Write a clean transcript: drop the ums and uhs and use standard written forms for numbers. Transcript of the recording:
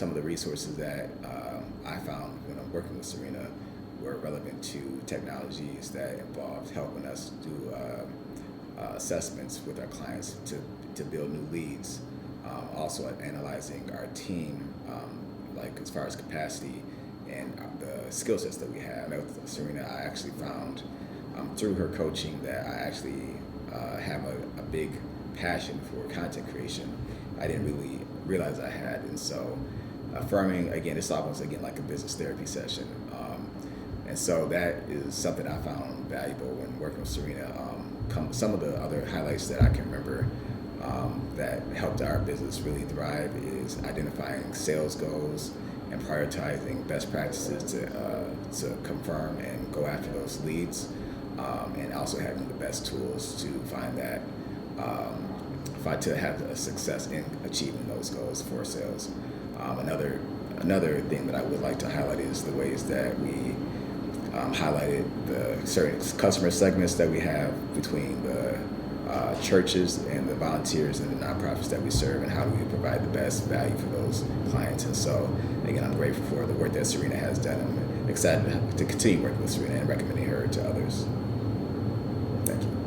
some of the resources that I found when I'm working with Cyrina were relevant to technologies that involved helping us do assessments with our clients to build new leads. Also analyzing our team, like as far as capacity and the skill sets that we have. With Cyrina, I actually found through her coaching that I actually have a big passion for content creation. I didn't really realize I had, and so affirming, again, it's almost again like a business therapy session. And so that is something I found valuable when working with Cyrina. Some of the other highlights that I can remember that helped our business really thrive is identifying sales goals and prioritizing best practices to confirm and go after those leads, and also having the best tools to find that, to have a success in achieving those goals for sales. Another thing that I would like to highlight is the ways that we highlighted the certain customer segments that we have between the churches and the volunteers and the nonprofits that we serve, and how do we provide the best value for those clients. And so, again, I'm grateful for the work that Cyrina has done. I'm excited to continue working with Cyrina and recommending her to others. Thank you.